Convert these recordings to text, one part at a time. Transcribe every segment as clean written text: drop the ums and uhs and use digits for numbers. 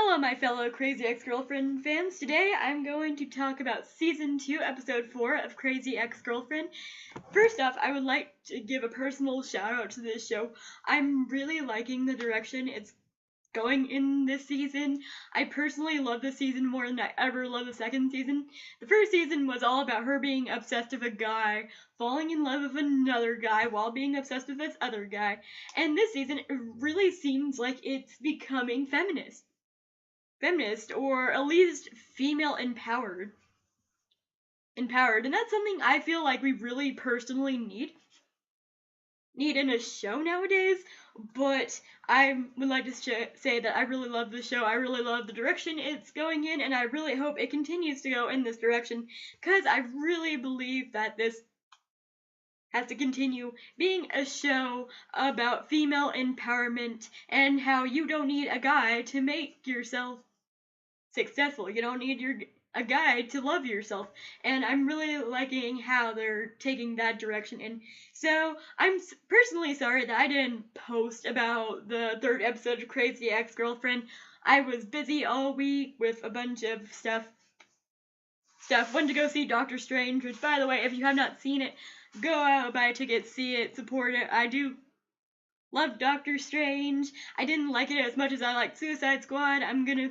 Hello, my fellow Crazy Ex-Girlfriend fans. Today I'm going to talk about Season 2, Episode 4 of Crazy Ex-Girlfriend. First off, I would like to give a personal shout out to this show. I'm really liking the direction it's going in this season. I personally love this season more than I ever loved the second season. The first season was all about her being obsessed with a guy, falling in love with another guy while being obsessed with this other guy. And this season, it really seems like it's becoming feminist, or at least female empowered, and that's something I feel like we really personally need in a show nowadays. But I would like to say that I really love the show. I really love the direction it's going in, and I really hope it continues to go in this direction, because I really believe that this has to continue being a show about female empowerment and how you don't need a guy to make yourself successful. You don't need a guy to love yourself. And I'm really liking how they're taking that direction. And so I'm personally sorry that I didn't post about the third episode of Crazy Ex-Girlfriend. I was busy all week with a bunch of stuff. Went to go see Doctor Strange, which, by the way, if you have not seen it, go out, buy a ticket, see it, support it. I do love Doctor Strange. I didn't like it as much as I liked Suicide Squad. I'm gonna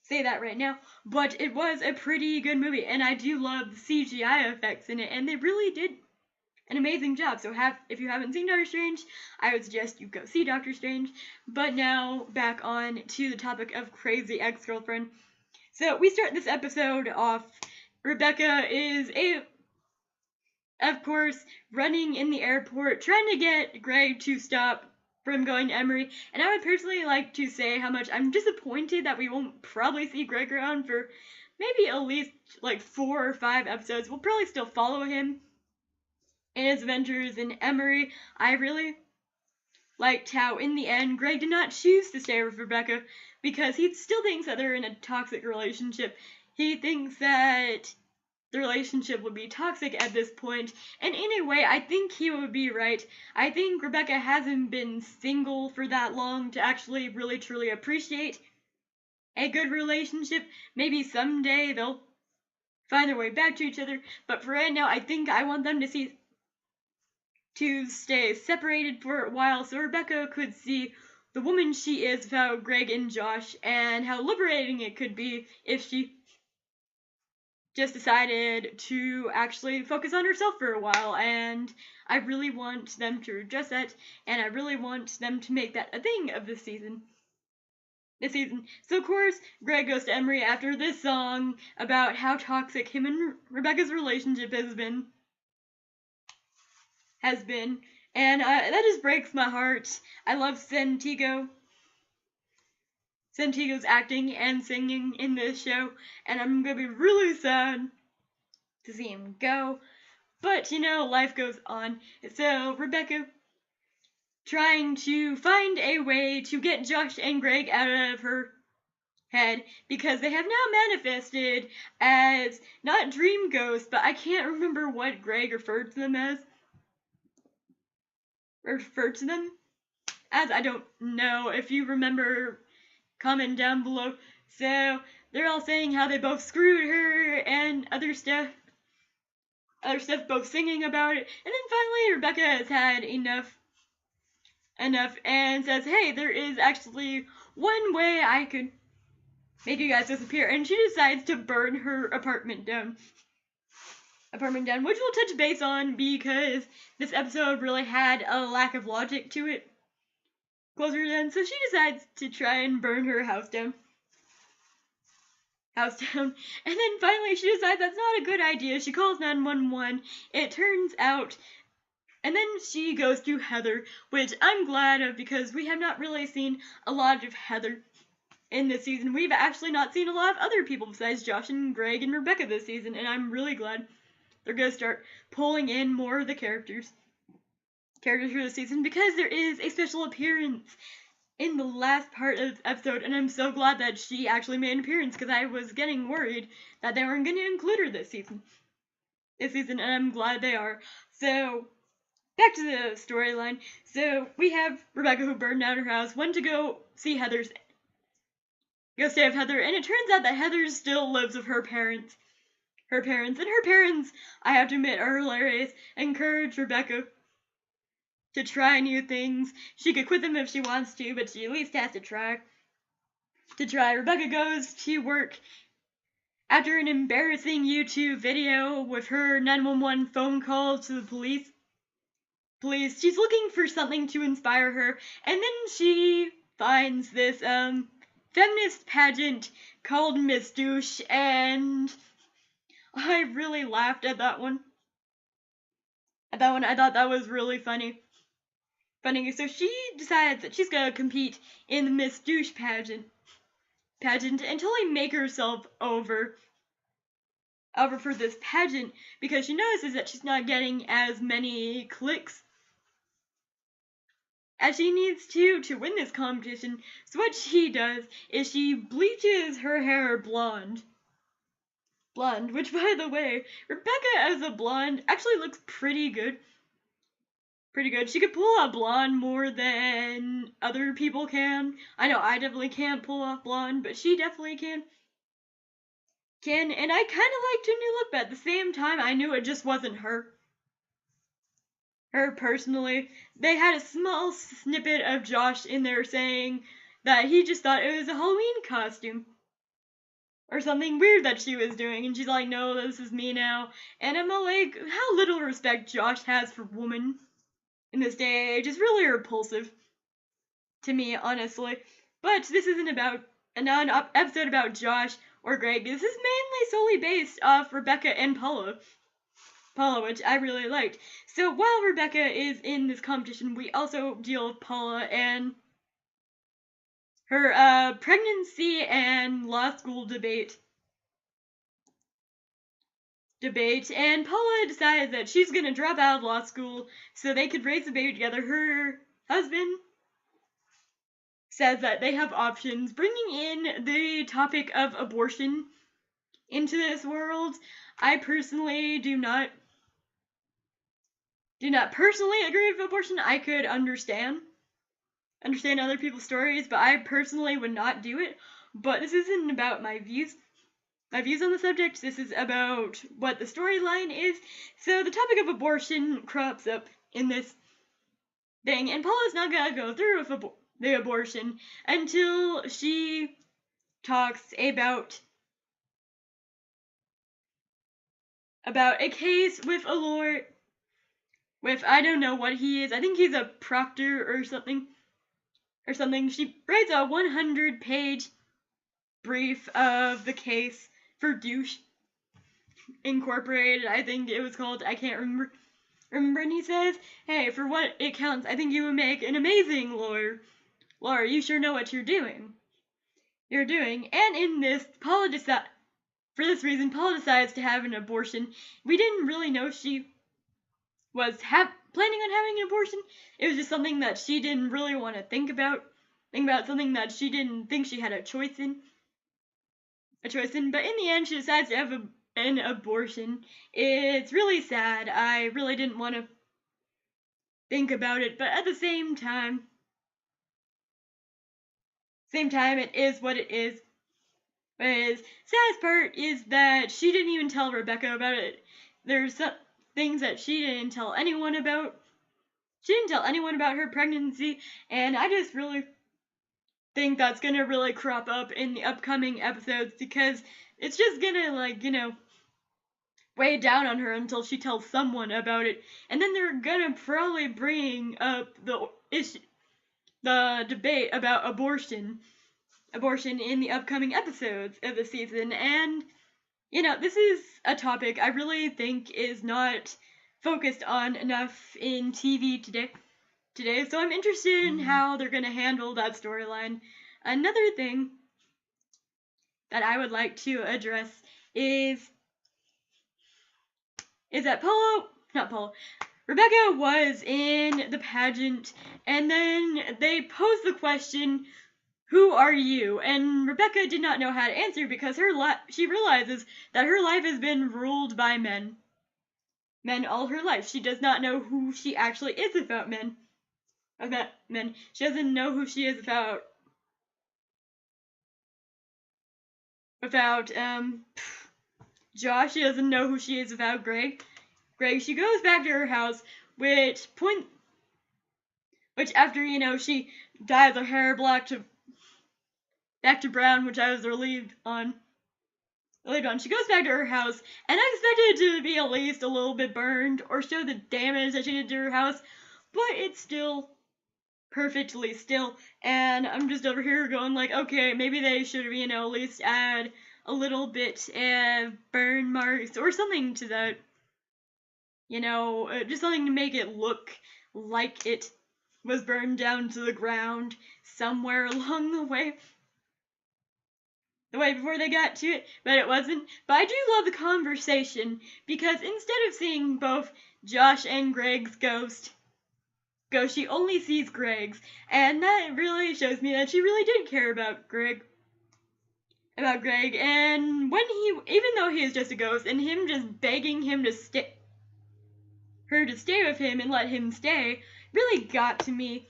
say that right now, but it was a pretty good movie, and I do love the CGI effects in it, and they really did an amazing job. So if you haven't seen Doctor Strange, I would suggest you go see Doctor Strange. But now back on to the topic of Crazy Ex-Girlfriend. So we start this episode off, Rebecca is of course, running in the airport, trying to get Greg to stop from going to Emory. And I would personally like to say how much I'm disappointed that we won't probably see Greg around for maybe at least like 4 or 5 episodes. We'll probably still follow him in his adventures in Emory. I really liked how in the end Greg did not choose to stay with Rebecca, because he still thinks that they're in a toxic relationship. He thinks that the relationship would be toxic at this point, and in a way, I think he would be right. I think Rebecca hasn't been single for that long to actually really truly appreciate a good relationship. Maybe someday they'll find their way back to each other, but for right now, I think I want them to stay separated for a while so Rebecca could see the woman she is without Greg and Josh, and how liberating it could be if she just decided to actually focus on herself for a while. And I really want them to address that, and I really want them to make that a thing of this season. So of course, Greg goes to Emory after this song about how toxic him and Rebecca's relationship has been. And that just breaks my heart. I love Santiago's acting and singing in this show, and I'm gonna be really sad to see him go. But, life goes on. So, Rebecca, trying to find a way to get Josh and Greg out of her head, because they have now manifested as, not dream ghosts, but I can't remember what Greg referred to them as. I don't know. If you remember, comment down below. So they're all saying how they both screwed her and other stuff, both singing about it. And then finally Rebecca has had enough and says, hey, there is actually one way I could make you guys disappear. And she decides to burn her apartment down, which we'll touch base on, because this episode really had a lack of logic to it closer then. So she decides to try and burn her house down. And then finally she decides that's not a good idea. She calls 911. It turns out, and then she goes to Heather, which I'm glad of, because we have not really seen a lot of Heather in this season. We've actually not seen a lot of other people besides Josh and Greg and Rebecca this season, and I'm really glad they're going to start pulling in more of the characters for the season, because there is a special appearance in the last part of the episode, and I'm so glad that she actually made an appearance, because I was getting worried that they weren't going to include her this season, and I'm glad they are. So, back to the storyline. So, we have Rebecca, who burned down her house, went to go see Heather's go stay with Heather, and it turns out that Heather still lives with her parents. And her parents, I have to admit, are hilarious. Encourage Rebecca to try new things. She could quit them if she wants to, but she at least has to try. Rebecca goes to work after an embarrassing YouTube video with her 911 phone call to the police. She's looking for something to inspire her, and then she finds this feminist pageant called Miss Douche, and I really laughed at that one. I thought that was really funny. So she decides that she's gonna compete in the Miss Douche pageant and totally make herself over for this pageant because she notices that she's not getting as many clicks as she needs to win this competition. So what she does is she bleaches her hair blonde, which, by the way, Rebecca as a blonde actually looks pretty good. She could pull off blonde more than other people can. I know I definitely can't pull off blonde, but she definitely can. And I kind of liked her new look, but at the same time, I knew it just wasn't her. Personally. They had a small snippet of Josh in there saying that he just thought it was a Halloween costume or something weird that she was doing, and she's like, no, this is me now. And I'm like, how little respect Josh has for women in this day and age is really repulsive to me, honestly. But this isn't about an episode about Josh or Greg. This is mainly solely based off Rebecca and Paula, which I really liked. So while Rebecca is in this competition, we also deal with Paula and her pregnancy and law school debate. And Paula decides that she's gonna drop out of law school so they could raise the baby together. Her husband says that they have options. Bringing in the topic of abortion into this world, I personally do not personally agree with abortion. I could understand other people's stories, but I personally would not do it. But this isn't about my views on the subject. This is about what the storyline is. So the topic of abortion crops up in this thing, and Paula's not gonna go through with the abortion until she talks about a case with a lawyer, with, I don't know what he is. I think he's a proctor or something. She writes a 100-page brief of the case for Douche Incorporated, I think it was called. I can't remember. And he says, hey, for what it counts, I think you would make an amazing lawyer. Laura, you sure know what you're doing. And in this, Paula decides to have an abortion. We didn't really know she was planning on having an abortion. It was just something that she didn't really want to think about. Something that she didn't think she had a choice in. But in the end, she decides to have an abortion. It's really sad. I really didn't want to think about it, but at the same time, it is what it is. The saddest part is that she didn't even tell Rebecca about it. There's some things that she didn't tell anyone about. She didn't tell anyone about her pregnancy, and I just really think that's gonna really crop up in the upcoming episodes because it's just gonna, weigh down on her until she tells someone about it. And then they're gonna probably bring up the debate about abortion in the upcoming episodes of the season. And, this is a topic I really think is not focused on enough in TV today. So I'm interested in how they're gonna handle that storyline. Another thing that I would like to address is that Rebecca was in the pageant, and then they posed the question, who are you? And Rebecca did not know how to answer because she realizes that her life has been ruled by men all her life. She does not know who she actually is about men. She doesn't know who she is about Josh. She doesn't know who she is without Greg. She goes back to her house, which after, she dyes her hair back to brown, which I was relieved on. She goes back to her house, and I expected it to be at least a little bit burned or show the damage that she did to her house, but it's still perfectly still, and I'm just over here going like, okay, maybe they should, at least add a little bit of burn marks or something to that, just something to make it look like it was burned down to the ground somewhere along the way before they got to it, but it wasn't. But I do love the conversation, because instead of seeing both Josh and Greg's ghost, she only sees Greg's, and that really shows me that she really did care about Greg. And when even though he is just a ghost, and him just begging him to stay with him and let him stay, really got to me.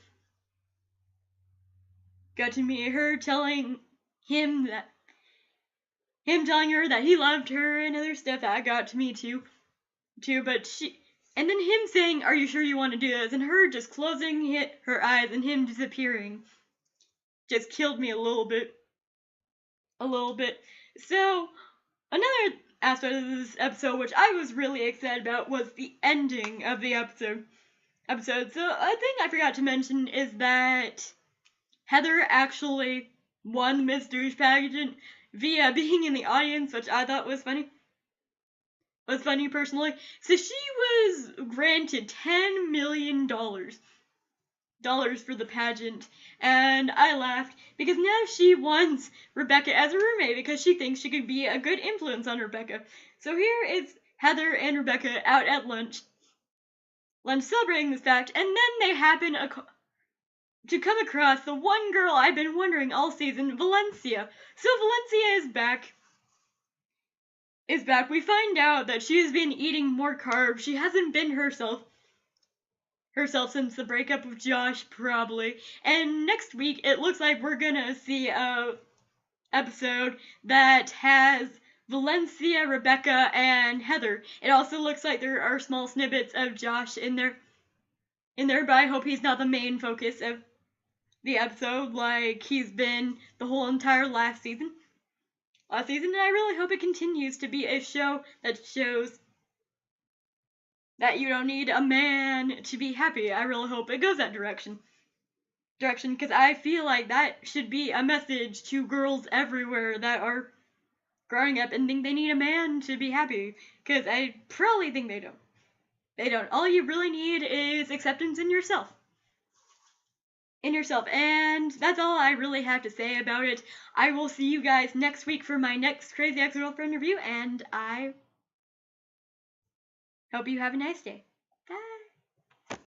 Her telling him telling her that he loved her and other stuff, that got to me too. And then him saying, "Are you sure you want to do this?" And her just closing her eyes and him disappearing just killed me a little bit. So, another aspect of this episode, which I was really excited about, was the ending of the episode. So, a thing I forgot to mention is that Heather actually won Miss Douche Pageant via being in the audience, which I thought was funny. Personally. So she was granted $10 million for the pageant, and I laughed because now she wants Rebecca as a roommate because she thinks she could be a good influence on Rebecca. So here is Heather and Rebecca out at lunch celebrating this fact, and then they happen to come across the one girl I've been wondering all season, Valencia. So Valencia is back. We find out that she has been eating more carbs. She hasn't been herself since the breakup with Josh, probably. And next week, it looks like we're gonna see a episode that has Valencia, Rebecca, and Heather. It also looks like there are small snippets of Josh in there, but I hope he's not the main focus of the episode like he's been the whole entire last season. And I really hope it continues to be a show that shows that you don't need a man to be happy. I really hope it goes that direction, because I feel like that should be a message to girls everywhere that are growing up and think they need a man to be happy, because I probably think they don't. All you really need is acceptance in yourself. And that's all I really have to say about it. I will see you guys next week for my next Crazy Ex-Girlfriend review, and I hope you have a nice day.